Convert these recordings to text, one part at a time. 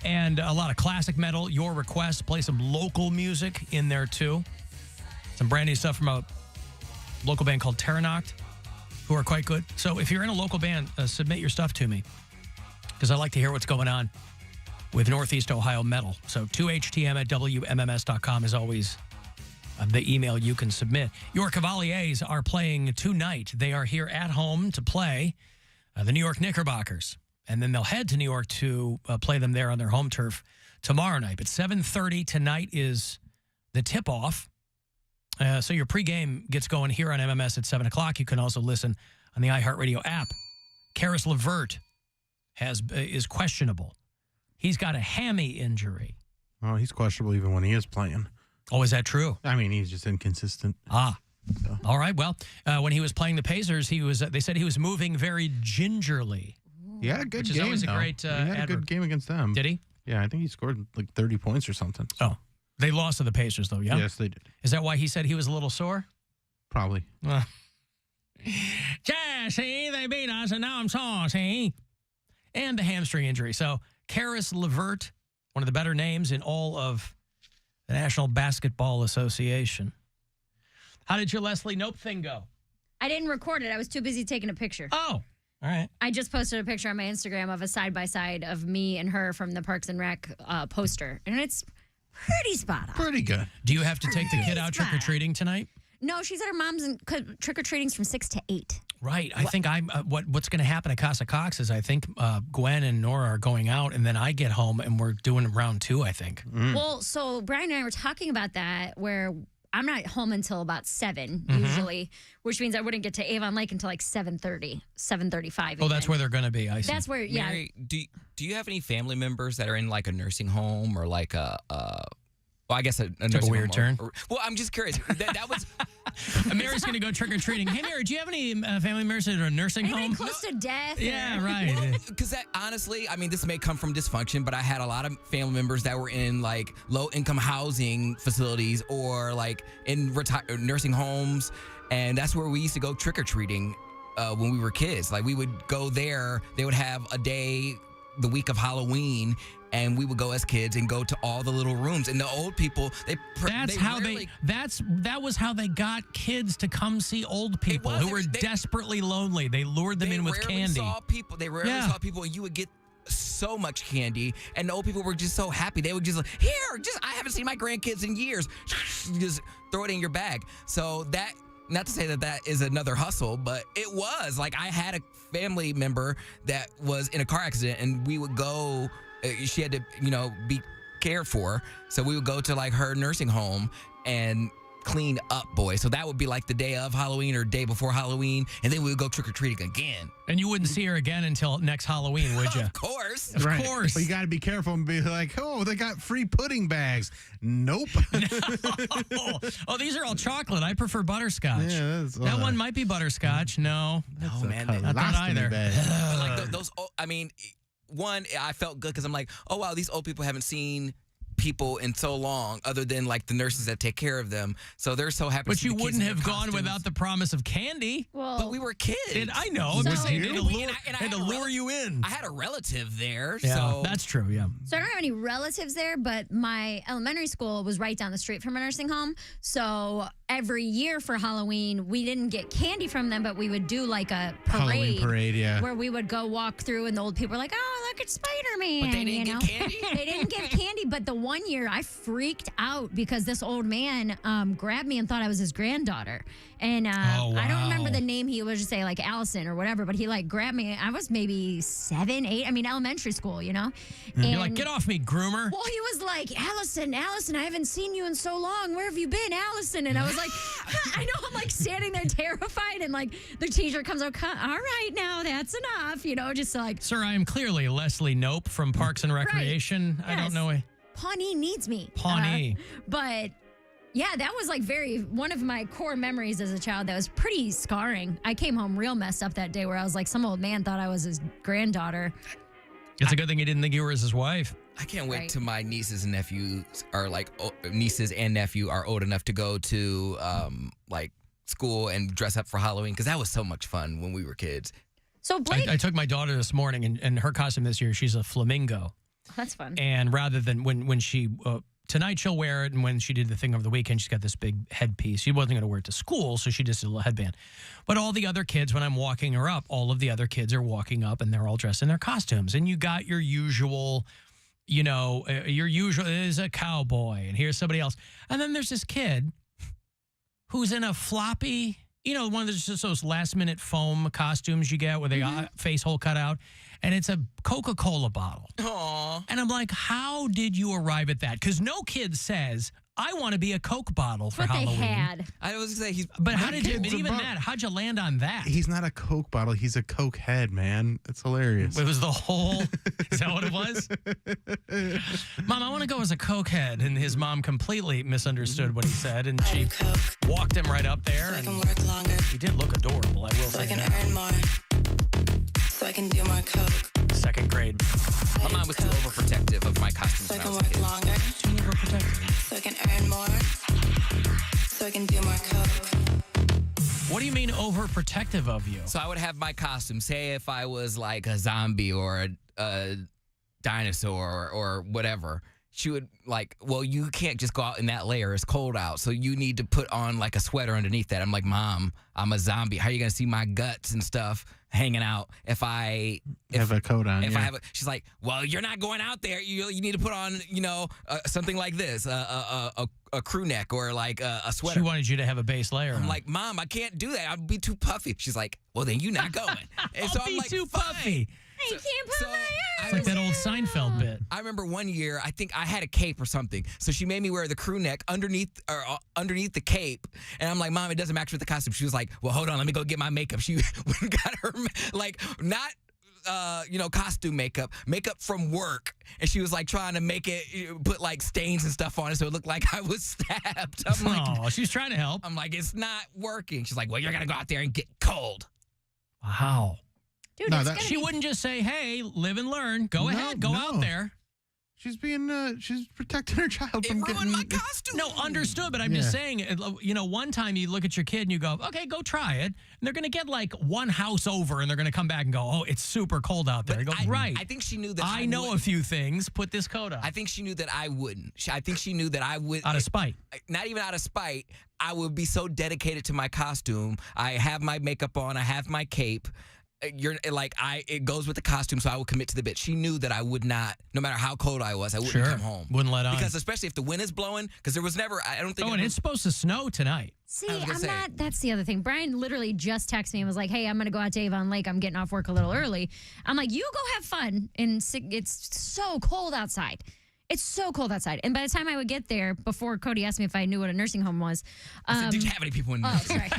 And a lot of classic metal, your requests. Play some local music in there, too. Some brand new stuff from a local band called Terranoct, who are quite good. So if you're in a local band, submit your stuff to me, because I like to hear what's going on with Northeast Ohio metal. So 2htm at WMMS.com is always the email you can submit. Your Cavaliers are playing tonight. They are here at home to play the New York Knickerbockers. And then they'll head to New York to play them there on their home turf tomorrow night. But 7:30 tonight is the tip-off. So your pregame gets going here on MMS at 7 o'clock. You can also listen on the iHeartRadio app. Karis LeVert is questionable. He's got a hammy injury. Oh, he's questionable even when he is playing. Oh, is that true? I mean, he's just inconsistent. Ah. So. All right. Well, when he was playing the Pacers, they said he was moving very gingerly. He had a good game, which is always a great he had a good game against them. Did he? Yeah, I think he scored like 30 points or something. So. Oh. They lost to the Pacers, though, yeah? Yes, they did. Is that why he said he was a little sore? Probably. Yeah, see, they beat us, and now I'm sore, see? And the hamstring injury. So, Karis LeVert, one of the better names in all of the National Basketball Association. How did your Leslie Nope thing go? I didn't record it. I was too busy taking a picture. Oh, all right. I just posted a picture on my Instagram of a side-by-side of me and her from the Parks and Rec poster, and it's pretty spot on. Pretty good. Do you have to take the kid out trick-or-treating tonight? No, she's at her mom's, and trick-or-treating's from 6 to 8. Right. I think what's going to happen at Casa Cox is I think Gwen and Nora are going out, and then I get home, and we're doing round 2, I think. Mm. Well, so Brian and I were talking about that, where I'm not home until about 7, usually, which means I wouldn't get to Avon Lake until like 7:30, 7:35. Oh, that's where they're going to be, I see. That's where, yeah. Mary, do you have any family members that are in like a nursing home or like a well, I guess a nursing Took a weird turn. Well, I'm just curious. That was... Mary's going to go trick-or-treating. Hey, Mary, do you have any family members that are in a nursing home? Close to death? Yeah, right. Because honestly, I mean, this may come from dysfunction, but I had a lot of family members that were in like low-income housing facilities or like in nursing homes, and that's where we used to go trick-or-treating when we were kids. Like, we would go there. They would have a day the week of Halloween, and we would go as kids and go to all the little rooms. And the old people, that was how they got kids to come see old people who were desperately lonely. They lured them in with candy. They rarely saw people, and you would get so much candy, and the old people were just so happy. They would just like, I haven't seen my grandkids in years. Just throw it in your bag. So that, not to say that is another hustle, but it was. Like, I had a family member that was in a car accident, and we would go, she had to, be cared for. So we would go to like her nursing home and clean up, boy. So that would be like the day of Halloween or day before Halloween, and then we would go trick-or-treating again. And you wouldn't see her again until next Halloween, would you? Of course. Of course. But you got to be careful and be like, oh, they got free pudding bags. Nope. No. Oh, these are all chocolate. I prefer butterscotch. Yeah, that one might be butterscotch. No, man. Not that either. Like those, I mean, one, I felt good because I'm like, oh, wow, these old people haven't seen people in so long, other than like the nurses that take care of them. So they're so happy. But you wouldn't have gone without the promise of candy. Well, but we were kids. I know. I'm just saying, to lure you in. I had a relative there. Yeah, so that's true. Yeah. So I don't have any relatives there, but my elementary school was right down the street from a nursing home. So every year for Halloween, we didn't get candy from them, but we would do like a parade. Halloween parade, yeah. Where we would go walk through, and the old people were like, "Oh, look at Spider-Man." But they didn't get candy? They didn't give candy, but the one year I freaked out because this old man grabbed me and thought I was his granddaughter. And I don't remember the name. He would just say like Allison or whatever, but he like grabbed me. I was maybe 7, 8. I mean, elementary school, And you're like, get off me, groomer. Well, he was like, Allison, I haven't seen you in so long. Where have you been, Allison? And I was like, I know. I'm like standing there terrified, and like the teacher comes out, all right, now that's enough, just like. Sir, I am clearly Leslie Nope from Parks and Recreation. Right. I don't know. Pawnee needs me. Pawnee. But yeah, that was like one of my core memories as a child that was pretty scarring. I came home real messed up that day where I was like, some old man thought I was his granddaughter. It's a good thing he didn't think you were his wife. I can't wait till my nieces and nephews are like, nieces and nephew are old enough to go to like school and dress up for Halloween, because that was so much fun when we were kids. So Blake, I took my daughter this morning, and her costume this year, she's a flamingo. That's fun. And rather than when she tonight she'll wear it, and when she did the thing over the weekend, she's got this big headpiece. She wasn't going to wear it to school, so she just did a little headband. But all the other kids, when I'm walking her up, all of the other kids are walking up, and they're all dressed in their costumes. And you got your usual, your usual is a cowboy, and here's somebody else. And then there's this kid who's in a floppy, one of those last-minute foam costumes you get where they got face hole cut out, and it's a Coca-Cola bottle. Aww. And I'm like, how did you arrive at that? Because no kid says, I want to be a Coke bottle for Halloween. They had. I was going to say, But how did you, but even that, how'd you land on that? He's not a Coke bottle. He's a Coke head, man. It's hilarious. It was the whole, is that what it was? Mom, I want to go as a Coke head. And his mom completely misunderstood what he said. And she walked him right up there. So I can work longer. He did look adorable, I will So say I can that. earn more. So I can do more coke. Second grade. my mom was too overprotective of my costumes So I when I can was a work kid. longer. Too overprotective. So I can earn more. So I can do more coke. What do you mean overprotective of you? So I would have my costume. Say if I was like a zombie or a dinosaur or whatever, she would like, well, you can't just go out in that layer. It's cold out. So you need to put on like a sweater underneath that. I'm like, Mom, I'm a zombie. How are you going to see my guts and stuff hanging out if I have a coat on? If I have she's like, well, you're not going out there. You need to put on, something like this, a crew neck or like a sweater. She wanted you to have a base layer. I'm like, Mom, I can't do that. I'd be too puffy. She's like, well, then you're not going. And so I'll I'm be like, too fine. puffy. I can't put so my It's like that old Seinfeld bit. I remember one year, I think I had a cape or something. So she made me wear the crew neck underneath the cape. And I'm like, Mom, it doesn't match with the costume. She was like, well, hold on, let me go get my makeup. She went and got her, like, not, costume makeup from work. And she was like trying to make it, put like stains and stuff on it so it looked like I was stabbed. I'm like, She's trying to help. I'm like, it's not working. She's like, well, you're going to go out there and get cold. Wow. Dude, No, it's that- gonna She be- wouldn't just say, hey, live and learn. Go ahead. Go out no. there. She's being, she's protecting her child It from ruined getting. my costume. No, understood, but I'm just saying, one time you look at your kid and you go, okay, go try it. And they're going to get like one house over and they're going to come back and go, oh, it's super cold out there. But You go, right. I think she knew that I know wouldn't. a few things. Put this coat on. I think she knew that I wouldn't. I think she knew that I would. Out of spite. Not even out of spite. I would be so dedicated to my costume. I have my makeup on. I have my cape. It goes with the costume, so I would commit to the bit. She knew that I would not, no matter how cold I was, I wouldn't come home. Wouldn't let on. Because especially if the wind is blowing, because there was never, I don't think. and it's supposed to snow tonight. See, I was gonna I'm say. not. That's the other thing. Brian literally just texted me and was like, "Hey, I'm gonna go out to Avon Lake. I'm getting off work a little early." I'm like, "You go have fun." And it's so cold outside. It's so cold outside. And by the time I would get there, before Cody asked me if I knew what a nursing home was, I said, did you have any people in there? oh, sorry.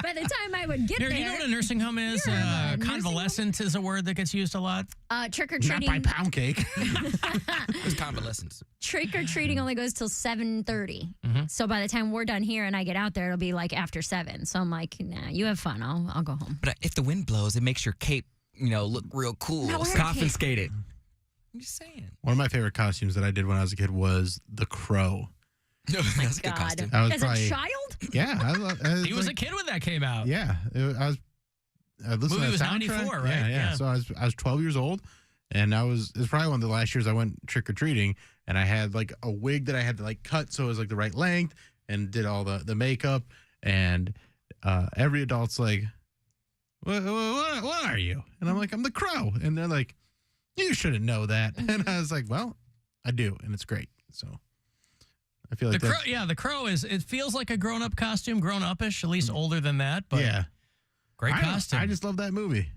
By the time I would get Here, there, you know what a nursing home is? You're a nursing Convalescent is a word that gets used a lot. trick or Not by treating. Poundcake. It was convalescence. Trick or treating only goes till 7:30. So by the time we're done here and I get out there, it'll be like after 7. So I'm like, nah, you have fun. I'll go home. But if the wind blows, it makes your cape, look real cool. Not wearing a cape. Confiscated. I'm just saying. One of my favorite costumes that I did when I was a kid was the Crow. That's a good God. costume. I was As probably, a child? Yeah, He was a kid when that came out. Yeah, I listened Movie to the was soundtrack. 94, right? Yeah. Yeah. So I was 12 years old, and it was probably one of the last years I went trick or treating, and I had like a wig that I had to like cut so it was like the right length, and did all the makeup, and every adult's like, what are you? And I'm like, I'm the Crow, and they're like, you shouldn't know that, and I was like, well, I do, and it's great. So I feel like The Crow is, it feels like a grown-up costume, grown-up-ish, at least older than that, but yeah, great I costume. just love that movie.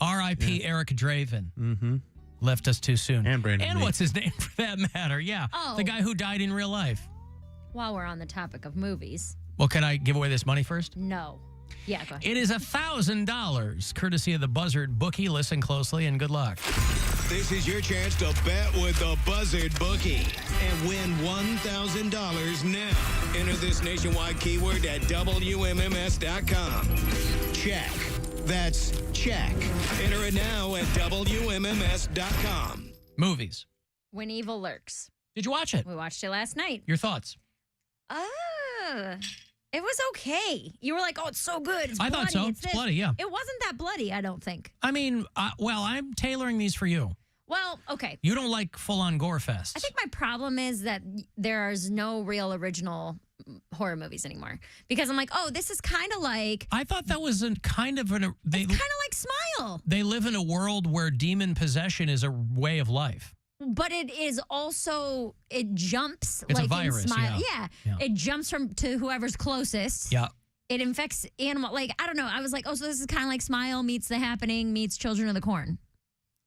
R.I.P. Eric Draven. Mm-hmm. Left us too soon. And Brandon And Lee. what's his name for that matter? Yeah. Oh. The guy who died in real life. While we're on the topic of movies, Well, can I give away this money first? no. Yeah, go ahead. It is $1,000, courtesy of the Buzzard bookie. Listen closely and good luck. This is your chance to bet with the Buzzard Bookie and win $1,000 now. Enter this nationwide keyword at WMMS.com. Check. That's check. Enter it now at WMMS.com. Movies. When Evil Lurks. Did you watch it? We watched it last night. Your thoughts? It was okay. You were like, oh, it's so good. It's I bloody. thought so. It's It's this. bloody, yeah. It wasn't that bloody, I don't think. I mean, I'm tailoring these for you. Well, okay. You don't like full-on gore fest. I think my problem is that there's no real original horror movies anymore because I'm like, oh, this is kind of like. I thought that was it's kind of like Smile. They live in a world where demon possession is a way of life. But it is also, it jumps it's like a virus, in Smile. Yeah. It jumps to whoever's closest. Yeah. It infects animal. Like, I don't know. I was like, oh, so this is kind of like Smile meets The Happening meets Children of the Corn.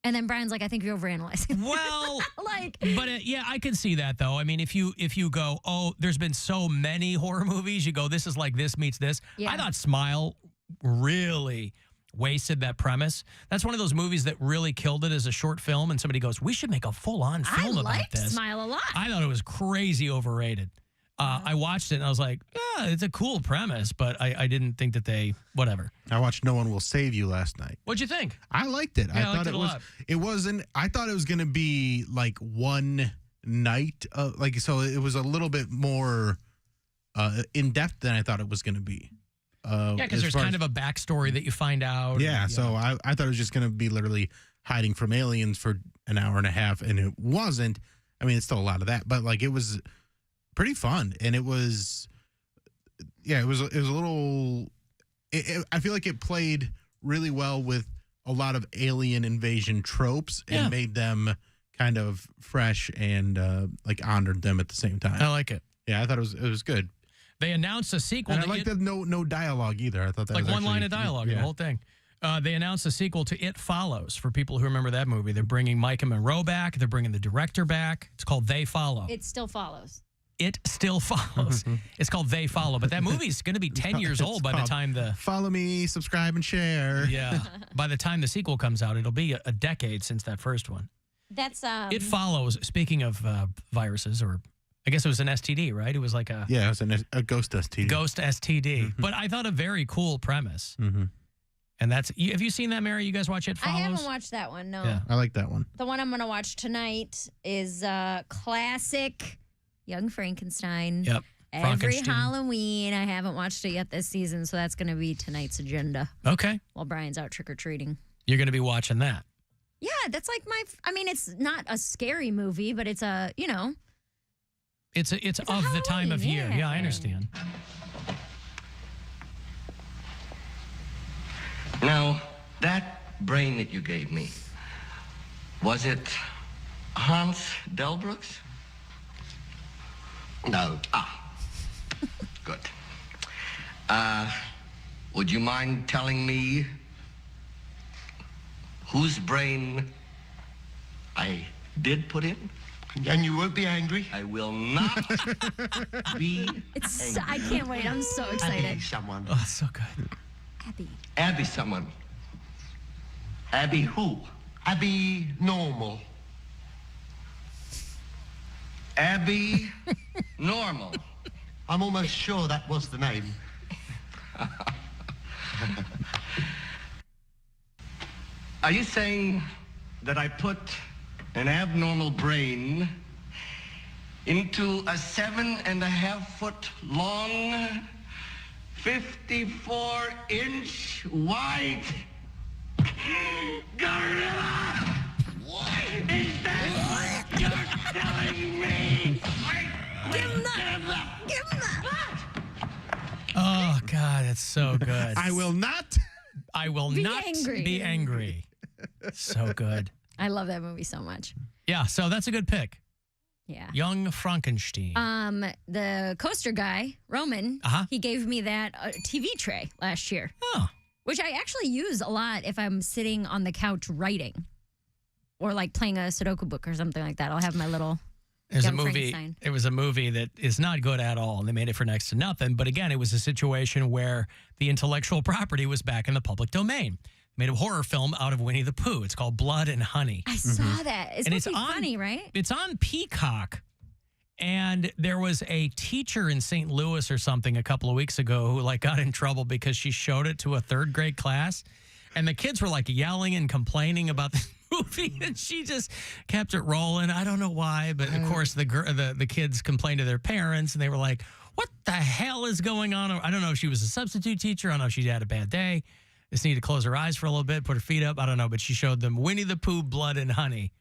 And then Brian's like, I think you're overanalyzing. Well, like, but yeah, I can see that though. I mean, if you go, oh, there's been so many horror movies, you go, this is like this meets this. Yeah. I thought Smile really wasted that premise. That's one of those movies that really killed it as a short film. And somebody goes, we should make a full-on film about this. I liked Smile a lot. I thought it was crazy overrated. I watched it and I was like, yeah, it's a cool premise, but I didn't think that whatever. I watched No One Will Save You last night. What'd you think? I liked it. Yeah, I thought it wasn't, I thought it was going to be like one night, so it was a little bit more in depth than I thought it was going to be. Yeah, because there's kind of a backstory that you find out. Yeah, so I thought it was just going to be literally hiding from aliens for an hour and a half, and it wasn't. I mean, it's still a lot of that, but like it was pretty fun, and it was a little. I feel like it played really well with a lot of alien invasion tropes and made them kind of fresh and like honored them at the same time. I like it. Yeah, I thought it was good. They announced a sequel. And I like that no dialogue either. I thought that like was one line of dialogue, the whole thing. They announced a sequel to It Follows. For people who remember that movie, they're bringing Micah Monroe back. They're bringing the director back. It's called They Follow. It still follows. It still follows. It's called They Follow, but that movie's going to be 10 years old by the time follow me, subscribe, and share. Yeah, by the time the sequel comes out, it'll be a decade since that first one. That's It Follows. Speaking of viruses, or I guess it was an STD, right? It was like a it was a ghost STD. Ghost STD, but I thought a very cool premise. And have you seen that, Mary? You guys watch It Follows? I haven't watched that one. No, Yeah, I like that one. The one I'm going to watch tonight is classic Young Frankenstein. Yep. Every Halloween. I haven't watched it yet this season, so that's going to be tonight's agenda. Okay. While Brian's out trick-or-treating. You're going to be watching that. Yeah, that's like I mean, it's not a scary movie, but it's a, It's of the time of year. Yeah, I understand. Now, that brain that you gave me, was it Hans Delbrooks? No. Good. Would you mind telling me whose brain I did put in? And you won't be angry? I will not be angry. I can't wait. I'm so excited. Abby someone. Oh, so good. Abby. Abby someone. Abby who? Abby Normal. Abby Normal. I'm almost sure that was the name. Are you saying that I put an abnormal brain into a 7.5-foot long, 54-inch wide gorilla? What is that you're telling me? Give him that. Give him that. Oh, God, it's so good. I will not be angry. So good. I love that movie so much. Yeah, so that's a good pick. Yeah. Young Frankenstein. The coaster guy, Roman, he gave me that TV tray last year. Oh. Which I actually use a lot if I'm sitting on the couch writing or like playing a Sudoku book or something like that. I'll have my little There's a Young movie. Frankenstein. It was a movie that is not good at all, and they made it for next to nothing. But again, it was a situation where the intellectual property was back in the public domain. They made a horror film out of Winnie the Pooh. It's called Blood and Honey. I saw that. It's supposed to be funny, right? It's on Peacock. And there was a teacher in St. Louis or something a couple of weeks ago who like got in trouble because she showed it to a third grade class. And the kids were like yelling and complaining about the movie, and she just kept it rolling. I don't know why, but of course the kids complained to their parents, and they were like, "What the hell is going on?" I don't know if she was a substitute teacher. I don't know if she had a bad day. Just needed to close her eyes for a little bit, put her feet up. I don't know, but she showed them Winnie the Pooh, Blood and Honey.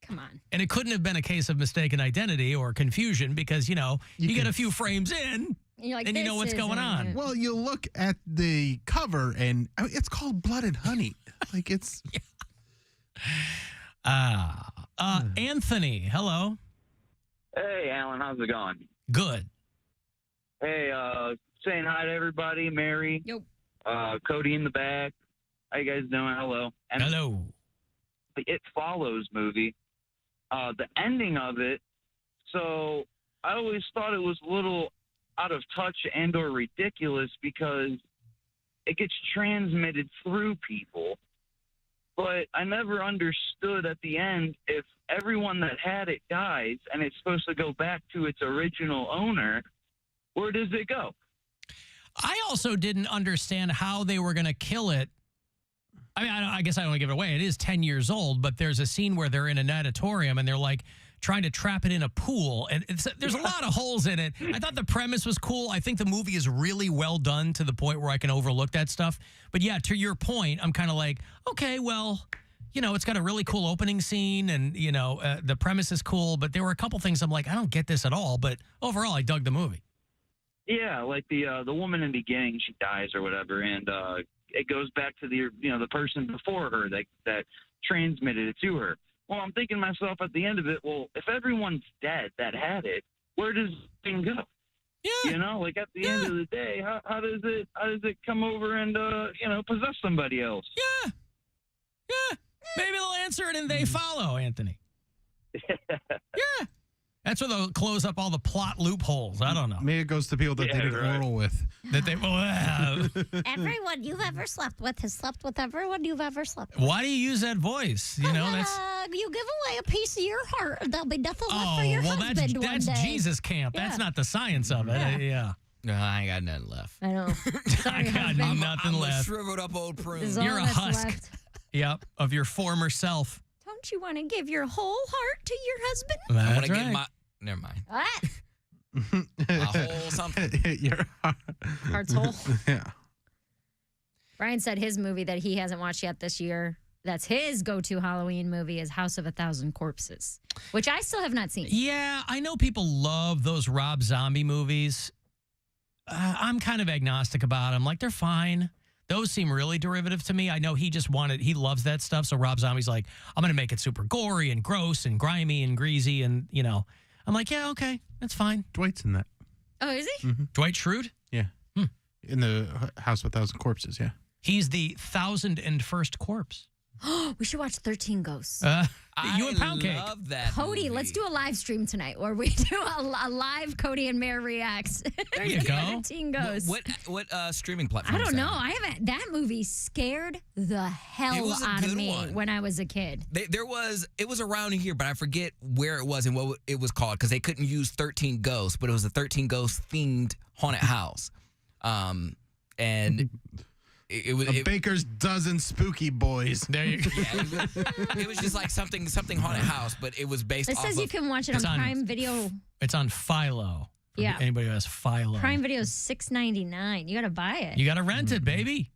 Come on. And it couldn't have been a case of mistaken identity or confusion because, you get a few frames in And you're like, and you know "This what's going isn't on. it." Well, you look at the cover, and I mean, it's called Blood and Honey. Like, it's... Anthony, hello. Hey, Alan, how's it going? Good. Hey, saying hi to everybody. Mary. Yep. Cody in the back. How you guys doing? Hello. And Hello. the It Follows movie, the ending of it, so I always thought it was a little out of touch and or ridiculous because it gets transmitted through people. But I never understood at the end if everyone that had it dies and it's supposed to go back to its original owner, where does it go? I also didn't understand how they were going to kill it. I mean, I guess I don't want to give it away. It is 10 years old, but there's a scene where they're in an natatorium and they're like trying to trap it in a pool. And there's a lot of holes in it. I thought the premise was cool. I think the movie is really well done to the point where I can overlook that stuff. But yeah, to your point, I'm kind of like, okay, well, it's got a really cool opening scene and, the premise is cool. But there were a couple things I'm like, I don't get this at all. But overall, I dug the movie. Yeah, like the woman in the beginning, she dies or whatever, and it goes back to the person before her that transmitted it to her. Well, I'm thinking to myself at the end of it, well, if everyone's dead that had it, where does the thing go? Yeah. Like at the end of the day, how does it come over and possess somebody else? Yeah. Maybe they'll answer it and they follow, Anthony. Yeah. That's where they'll close up all the plot loopholes. I don't know. Maybe it goes to people that they did oral with. That they Everyone you've ever slept with has slept with everyone you've ever slept with. Why do you use that voice? That's You give away a piece of your heart. There'll be nothing left for your husband that's one day. Jesus camp. That's not the science of it. Yeah. No, I ain't got nothing left. I know. I got nothing I'm left. a shriveled up old prune. Is all You're a that's husk. left. Yep, of your former self. Don't you want to give your whole heart to your husband? I want That's to right. get my. Never mind. What? A whole something. Your Heart's whole. Yeah. Brian said his movie that he hasn't watched yet this year, that's his go-to Halloween movie, is House of a Thousand Corpses, which I still have not seen. Yeah, I know people love those Rob Zombie movies. I'm kind of agnostic about them. Like, they're fine. Those seem really derivative to me. I know he loves that stuff. So Rob Zombie's like, I'm going to make it super gory and gross and grimy and greasy. And, I'm like, yeah, okay, that's fine. Dwight's in that. Oh, is he? Mm-hmm. Dwight Schrute? Yeah. In the House of a Thousand Corpses, yeah. He's the 1,001st corpse. We should watch 13 Ghosts. You and Poundcake. I love that Cody, movie. let's do a live stream tonight where we do a live Cody and Mare reacts. There you go. 13 Ghosts. What streaming platform? I don't know. I haven't. That movie scared the hell was a out of good me one. when I was a kid. It was around here, but I forget where it was and what it was called because they couldn't use 13 Ghosts, but it was a 13 Ghost themed haunted house. And it was Baker's Dozen Spooky Boys. There you go. yeah, it was just like something haunted house, but it was based It off says you of can watch it on It's on- Prime Video. It's on Philo. For Yeah. Anybody who has Philo. Prime Video is $6.99. You got to buy it. You got to rent it, baby.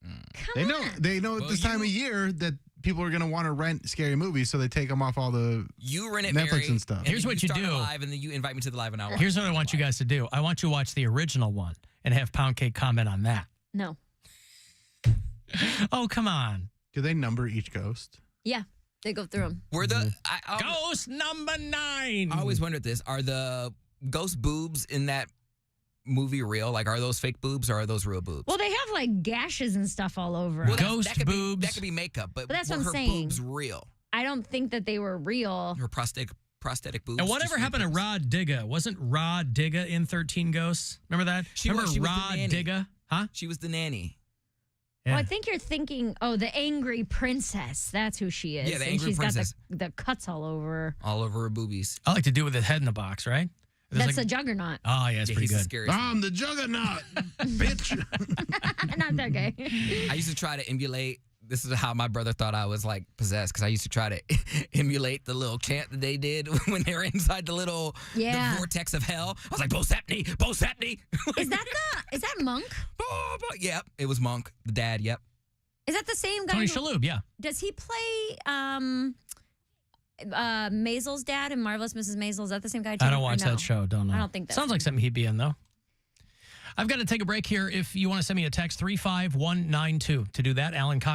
Come on. They know at this time of year that people are going to want to rent scary movies, so they take them off all the you rent it, Netflix Mary, and stuff. Here's then what you start do. live, and then you invite me to the live, and I'll watch Here's it. what I want you guys to do. I want you to watch the original one and have Poundcake comment on that. No. Oh, come on. Do they number each ghost? Yeah. They go through them. Were the Ghost number 9. I always wondered this: are the ghost boobs in that movie real? Like, are those fake boobs or are those real boobs? Well, they have like gashes and stuff all over. Well, them. Ghost that could boobs. that could be makeup, but that's were what I'm her saying. boobs real? I don't think that they were real. Her prosthetic boobs. And whatever just happened to fake boobs? Rod Digga? Wasn't Rod Digga in 13 Ghosts? Remember that? Remember was the Rod nanny. Digga? Huh? She was the nanny. Oh, I think you're thinking, the angry princess. That's who she is. Yeah, the and angry she's princess. got the cuts all over her. All over her boobies. I like to do it with his head in the box, right? There's That's like- a juggernaut. Oh, yeah, it's Yeah, pretty he's the good. scariest one. I'm the Juggernaut, bitch. Not that gay. I used to try to emulate. This is how my brother thought I was like possessed because I used to try to emulate the little chant that they did when they were inside the Yeah. the vortex of hell. I was like, Bo Sapney, Bo Sapney. Is that Monk? Yep, it was Monk, the dad. Yep. Is that the same guy? Tony who- Shalhoub, yeah. Does he play Maisel's dad and Marvelous Mrs. Maisel? Is that the same guy too? I don't watch that show. Don't know. I don't think that's Sounds like something he'd be in, though. I've got to take a break here. If you want to send me a text, 35192. To do that, Alan Cox